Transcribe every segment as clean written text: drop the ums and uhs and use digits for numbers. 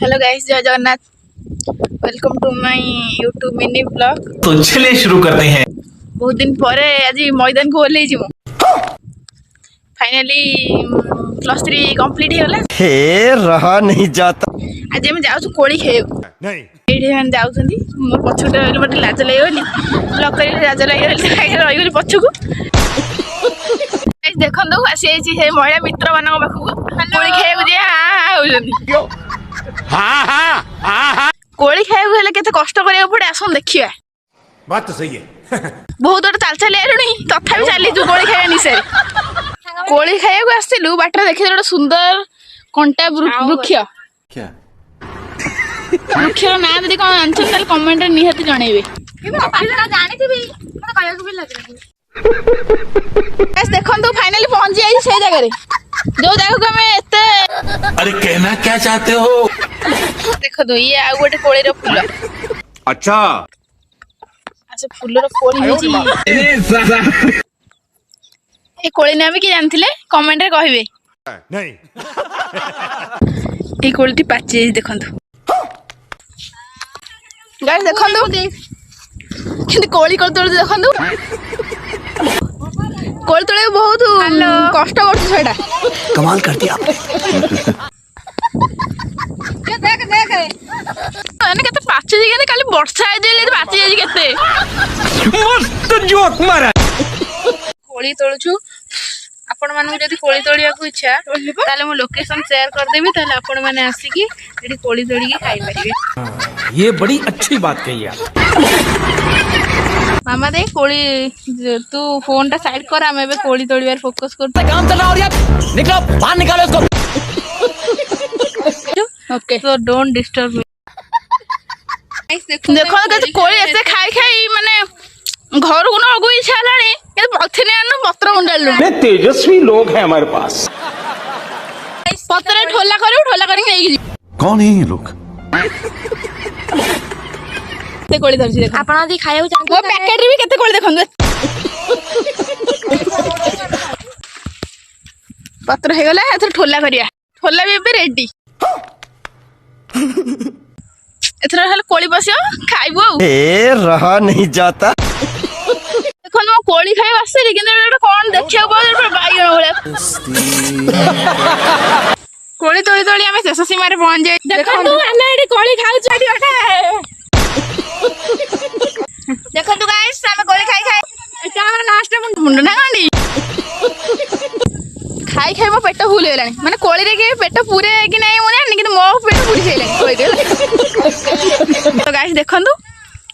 Hello guys, जय Jagannath. Welcome to my YouTube mini blog. तो चलिए शुरू करते हैं। बहुत दिन पर आज मैदान को ओल्लै जी फाइनली +3 कंप्लीट होगला। हे रहा नहीं जाता। आज हम जाऊ कोड़ी खेव नहीं एठी हम जाउछंदी मोर पछुटे रहले मते लाज लागेली ब्लॉग करे लाज लागेली रही गली पछुको। गाइस देखन दो आसी आइछि हे महिला मित्र मानक पाखु कोड़ी खेव जे होजंदी। कोड़ी खाइबा हेले केते कष्ट करिया पड़े आसन देखिया। बात तो सही है। बहुत बड़ चाल चली आलुनी तथापि चली तू कोड़ी खाइबा निसे कोड़ी खाइबा आस्तिलु बाटर देखि गोटे सुंदर कंटा वृक्ष क्या वृक्षर ना जदि कोन आंसर ताल कमेंट रे निहाती जणैबे। बस देखन तू फाइनली पहुंच जाई से जगह रे जो जगह को हमें एते। अरे कहना क्या चाहते हो? देखो दो ये आ गोटे कोड़ी रो फूल। अच्छा अच्छा फूल रो कोड़ी होची ए कोड़ी नाम की जानथिले कमेंट रे कहबे नहीं। ए कोड़ी पाची देखंतु गाइस देखंतु किंतु कोड़ी कोड़ तोड़ देखंतु कोड़ी तोड़े बहुत कष्ट करछ सेटा। कमाल कर दिया आपने। देख अने केते पाची जी के काली वर्षा आ जेले पाची जी केते मस्त जोक मारा। कोड़ी तोड़छु आपण मानू जदी कोड़ी तोड़िया को इच्छा ताले मो लोकेशन शेयर कर देबी ताले आपण माने आसी की एडी कोड़ी तोड़ी के खाई परिबे। ये बड़ी अच्छी बात कही आप। मामा दे कोड़ी तू फोन टा साइड कर हम एबे कोड़ी तोड़ियार फोकस करते काम चल रहा और यार निकलो बाहर निकालो इसको। Okay so don't disturb me. देखो केते कोड़ी ऐसे खाई खाई माने घर को न अगु इच्छा लानी के पथने न पत्र मुंडालु मैं तेजस्वी लोग हैं हमारे पास। पत्र ठोला करके लेगी कौन है ये लोग? ते कोड़ी धरछि देख आपण यदि खाइबा चाहते वो पैकेट रे भी केते कोड़ी देखन पत्र हे गला एथर ठोला करिया ठोला भी रेडी एथर हल कोड़ी बसियो खाइबो। हे रहा नहीं जाता। देखन मो कोड़ी खाइ आसे किन एटा कोन देखिया बो बाइगण होले कोड़ी तोड़ी तोड़ी हमें शेष सीमा रे पहुंच जाय। देखन तू आना एडी कोड़ी खाउ छाडी ओटा देखन तू गाइस हम कोड़ी खाई एटा हमर लास्ट मुंड ना गांडी खाई खाई मो पेट फुल हेलानी माने कोड़ी रे के पेट पूरे कि नहीं मु जानि कि मो पेट पूरी हेलानी कोड़ी दे। तो गाइस देखन तू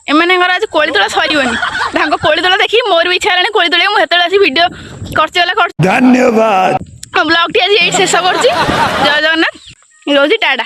एमाने घर आज कोड़ी तोला सरीबनी धांको कोड़ी तोला देखि मोर भी इच्छा हेलानी कोड़ी तोले मु हेतले आसी वीडियो करछि वाला कर। धन्यवाद। ब्लॉग टी आज यही शेष करछि। जय जगन्नाथ रोजी टाटा।